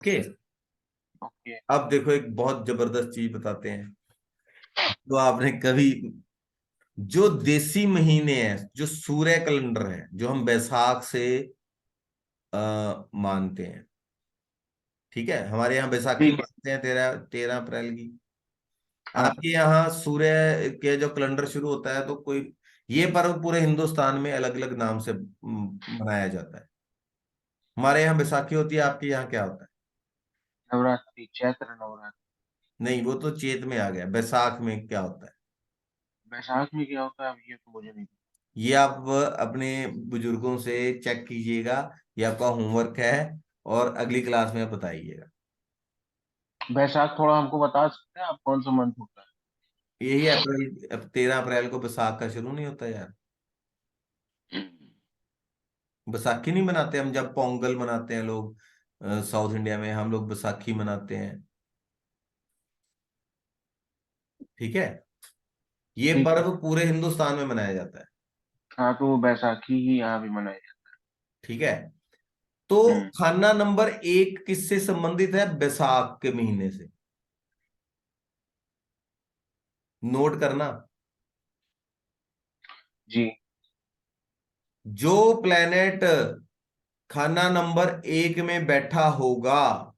Okay. Okay. अब देखो एक बहुत जबरदस्त चीज बताते हैं। तो आपने कभी जो देसी महीने हैं, जो सूर्य कैलेंडर है, जो हम बैसाख से मानते हैं, ठीक है, हमारे यहाँ बैसाखी ठीक है। मानते हैं 13 13 अप्रैल की। हाँ। आपके यहाँ सूर्य के जो कैलेंडर शुरू होता है, तो कोई ये पर्व पूरे हिंदुस्तान में अलग अलग नाम से मनाया जाता है। हमारे यहाँ बैसाखी होती है, आपके यहाँ क्या होता है? नवरात्रि, चैत्र नवरात्रि। नहीं, वो तो चैत में आ गया, बैसाख में क्या होता है? बैसाख में क्या होता है अब ये तो मुझे नहीं ये आप अपने बुजुर्गों से चेक कीजिएगा, ये आपका होमवर्क है, और अगली क्लास में आप बताइएगा। पता। बैसाख थोड़ा हमको बता सकते हैं आप कौन सा मंथ होता यही अप्रैल, अब 13 अप्रैल को बैसाख का शुरू नहीं होता यार। है? बैसाखी नहीं मनाते हम, जब पोंगल मनाते हैं लोग, साउथ इंडिया में हम लोग बैसाखी मनाते हैं। ठीक है, ये ठीक है। पर्व पूरे हिंदुस्तान में मनाया जाता है। हाँ तो वो बैसाखी ही यहाँ भी मनाई जाती ठीक है, तो है। हम्म। खाना नंबर 1 किससे संबंधित है? बैसाख के महीने से। नोट करना। जी। जो प्लेनेट खाना नंबर 1 में बैठा होगा,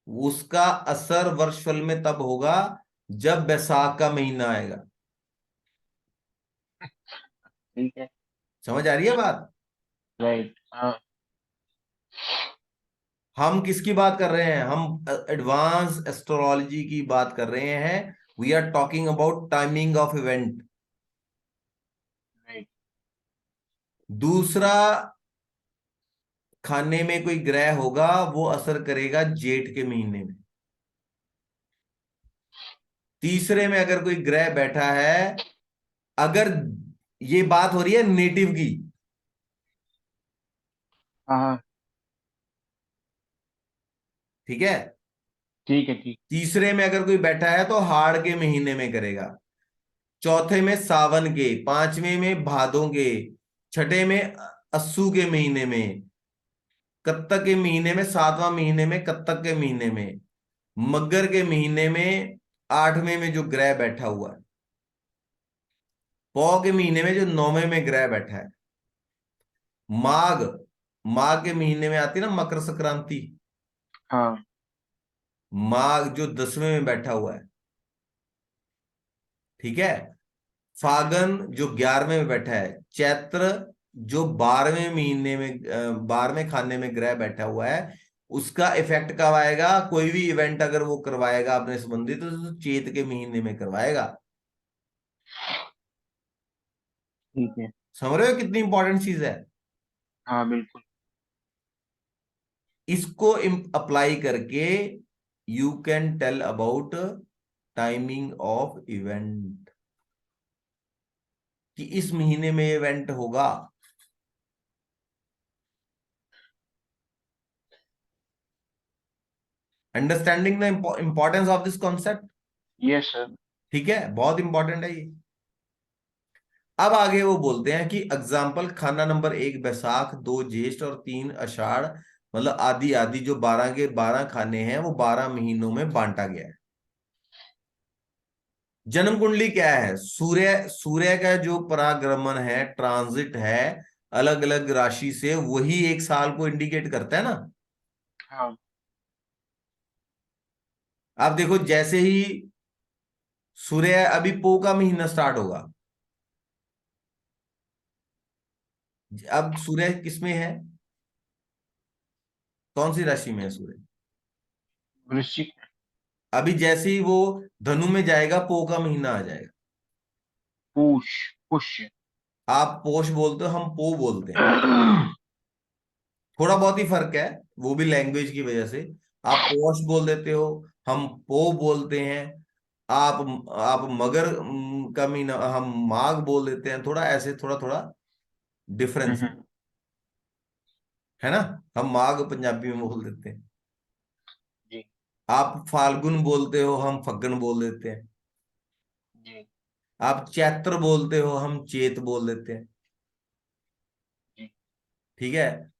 उसका असर वर्षफल में तब होगा जब बैसाख का महीना आएगा। ठीक है। समझ आ रही है बात? राइट। हाँ। हम किसकी बात कर रहे हैं? हम एडवांस एस्ट्रोलॉजी की बात कर रहे हैं। We are talking about timing of event. Right. दूसरा, खाने में कोई ग्रह होगा, वो असर करेगा जेठ के महीने में। तीसरे में अगर कोई ग्रह बैठा है, अगर ये बात हो रही है नेटिव की, हाँ हाँ। ठीक है, ठीक है। ठीक। तीसरे में अगर कोई बैठा है तो हाड़ के महीने में करेगा, चौथे में सावन के, पांचवें में भादों के, छठे में अस्सू के महीने में, कत्तक के महीने में, सातवां महीने में कत्तक के महीने में, मगर के महीने में, आठवें में जो ग्रह बैठा हुआ है, पौ के महीने में जो नौवें में ग्रह बैठा है, माघ, माघ के महीने में आती है ना मकर संक्रांति, हाँ। माघ जो 10वें में बैठा हुआ है, ठीक है, फागन जो 11वें में बैठा है, चैत्र जो 12वें महीने में 12वें खाने में ग्रह बैठा हुआ है, उसका इफेक्ट कब आएगा? कोई भी इवेंट अगर वो करवाएगा अपने संबंधित, तो चैत के महीने में करवाएगा। ठीक है। समझ रहे हो कितनी इंपॉर्टेंट चीज है? हाँ बिल्कुल। इसको अप्लाई करके you can tell about timing of event, कि इस महीने में इवेंट होगा। Understanding the importance of this concept. Yes sir. ठीक है, बहुत इंपॉर्टेंट है ये। अब आगे वो बोलते हैं कि एग्जाम्पल, खाना नंबर 1 बैसाख, 2 ज्येष्ठ और 3 आषाढ़, मतलब आदि आदि जो 12 के 12 खाने हैं, वो 12 महीनों में बांटा गया है। जन्म कुंडली क्या है? सूर्य, सूर्य का जो परागमन है, ट्रांजिट है अलग अलग राशि से, वही एक साल को इंडिकेट करता है ना। हाँ। आप देखो, जैसे ही सूर्य, अभी पो का महीना स्टार्ट होगा, अब सूर्य किसमें है? कौन सी राशि में है सूर्य? वृश्चिक। अभी जैसे ही वो धनु में जाएगा, पो का महीना आ जाएगा। पूष। पुष्य। आप पोष बोलते हो, हम पो बोलते हैं। थोड़ा बहुत ही फर्क है, वो भी लैंग्वेज की वजह से। आप पोष बोल देते हो, हम पो बोलते हैं। आप मगर का महीना हम माघ बोल देते हैं। थोड़ा ऐसे, थोड़ा थोड़ा डिफरेंस हम्म। है ना। हम माघ पंजाबी में बोल देते हैं। जी। आप फाल्गुन बोलते हो, हम फग्गन बोल देते हैं। जी। आप चैत्र बोलते हो, हम चेत बोल देते हैं। जी। ठीक है,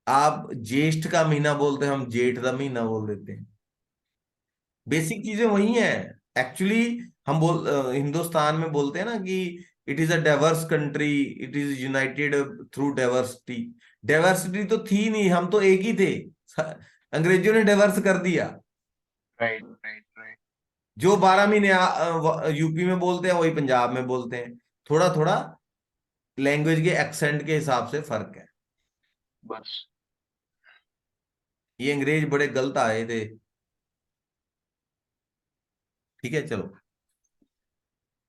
आप ज्येष्ठ का महीना बोलते हैं, हम जेठ का महीना बोल देते हैं। बेसिक चीजें वही हैं एक्चुअली। हम हिंदुस्तान में बोलते हैं ना कि it is a diverse country, it is United through diversity. Diversity तो थी नहीं, हम तो एक ही थे। अंग्रेजों ने डाइवर्स कर दिया। Right right right. जो 12 महीने यूपी में बोलते हैं वही पंजाब में बोलते हैं। थोड़ा थोड़ा लैंग्वेज के एक्सेंट के हिसाब से फर्क है। बस। ये अंग्रेज बड़े गलत आए थे। ठीक है चलो।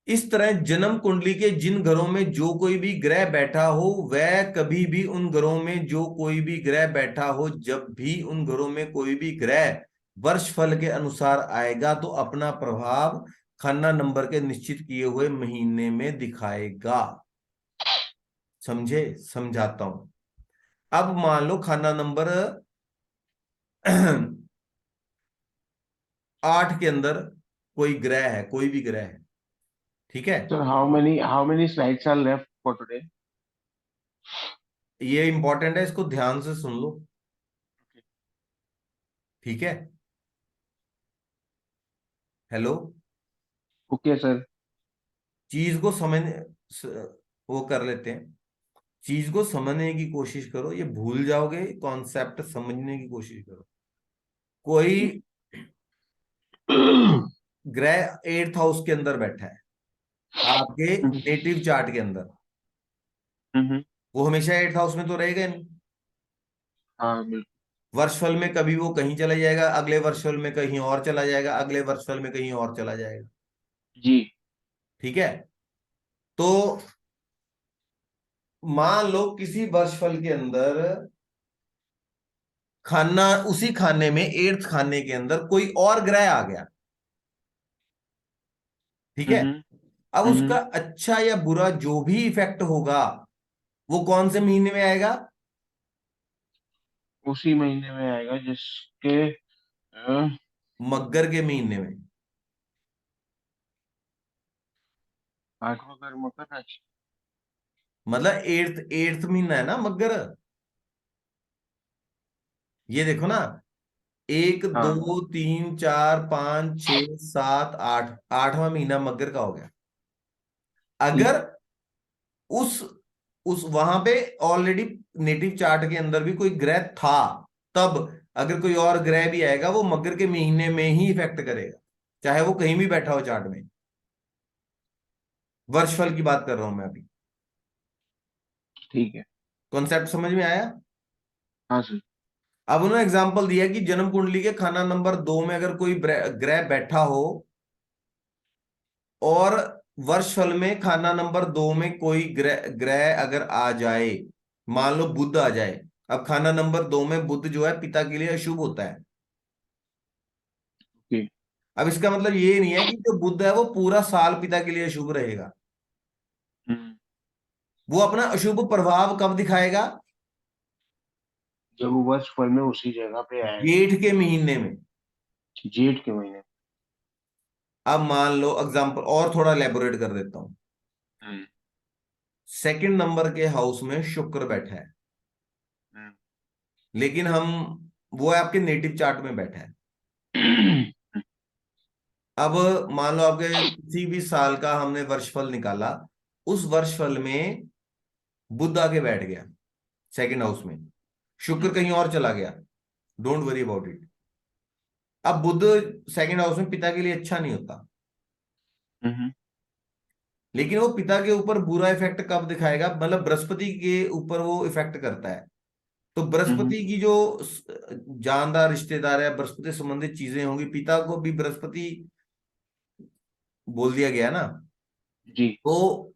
इस तरह जन्म कुंडली के जिन घरों में जो कोई भी ग्रह बैठा हो, वह कभी भी उन घरों में जो कोई भी ग्रह बैठा हो, जब भी उन घरों में कोई भी ग्रह वर्ष फल के अनुसार आएगा तो अपना प्रभाव खाना नंबर के निश्चित किए हुए महीने में दिखाएगा। समझे? समझाता हूं। अब मान लो खाना नंबर 8 के अंदर कोई ग्रह है, कोई भी ग्रह है। ठीक है। Sir, how many slides are left for today? ये इंपॉर्टेंट है, इसको ध्यान से सुन लो। ठीक है। हेलो। Okay sir. चीज को समझ वो कर लेते हैं। चीज को समझने की कोशिश करो, ये भूल जाओगे, कॉन्सेप्ट समझने की कोशिश करो। कोई जी। ग्रह 8th हाउस के अंदर बैठा है आपके नेटिव चार्ट के अंदर। हम्म। वो हमेशा 8th हाउस में तो रहेगा नहीं। हाँ बिल्कुल। वर्षफल में कभी वो कहीं चला जाएगा, अगले वर्षफल में कहीं और चला जाएगा, अगले वर्षफल में कहीं और चला जाएगा। जी। ठीक है। तो मान लो किसी वर्षफल के अंदर खाना, उसी खाने में 8th खाने के अंदर कोई और ग्रह आ गया। ठीक है। हम्म। अब उसका हम्म। अच्छा या बुरा जो भी इफेक्ट होगा वो कौन से महीने में आएगा? उसी महीने में आएगा जिसके मगर के महीने में। आठवां घर मकर राशि। मतलब एट्थ एट्थ महीना है ना मगर। ये देखो ना, 1 2 3 4 5 6 7 8, 8वां महीना मगर का हो गया। ठीक। अगर उस वहां पे ऑलरेडी नेटिव चार्ट के अंदर भी कोई ग्रह था, तब अगर कोई और ग्रह भी आएगा वो मकर के महीने में ही इफेक्ट करेगा, चाहे वो कहीं भी बैठा हो चार्ट में। वर्षफल की बात कर रहा हूं मैं अभी। ठीक है। कॉन्सेप्ट समझ में आया? हाँ सर। अब उन्होंने एग्जाम्पल दिया कि जन्म कुंडली के खाना नंबर 2 में अगर कोई ग्रह बैठा हो और वर्षफल में खाना नंबर 2 में कोई ग्रह ग्रह अगर आ जाए, मान लो बुध आ जाए। अब खाना नंबर 2 में बुध जो है पिता के लिए अशुभ होता है। ओके। अब इसका मतलब ये नहीं है कि जो बुध है वो पूरा साल पिता के लिए अशुभ रहेगा। हम्म। वो अपना अशुभ प्रभाव कब दिखाएगा? जब वो वर्ष फल में उसी जगह पे आएगा। जेठ के महीने में। जेठ के महीने। अब मान लो एग्जाम्पल और थोड़ा लेबोरेट कर देता हूं। हम्म। सेकंड नंबर के हाउस में शुक्र बैठा है, हम्म। लेकिन वो है आपके नेटिव चार्ट में बैठा है। अब मान लो आपके किसी भी साल का हमने वर्षफल निकाला, उस वर्षफल में बुध आके बैठ गया सेकंड हाउस में, शुक्र कहीं और चला गया। Don't worry about it. अब बुध सेकंड हाउस में पिता के लिए अच्छा नहीं होता, हम्म। लेकिन वो पिता के ऊपर बुरा इफेक्ट कब दिखाएगा? मतलब बृहस्पति के ऊपर वो इफेक्ट करता है। तो हम्म। बृहस्पति की जो जानदार रिश्तेदार है, बृहस्पति संबंधित चीजें होंगी, पिता को भी बृहस्पति बोल दिया गया ना। जी। तो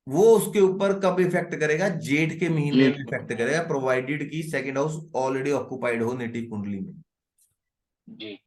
वो उसके ऊपर कब इफेक्ट करेगा? जेठ के महीने में जेठ के इफेक्ट महीने। करेगा, प्रोवाइडेड कि सेकंड हाउस ऑलरेडी ऑक्युपाइड हो नेटिव कुंडली में। जी।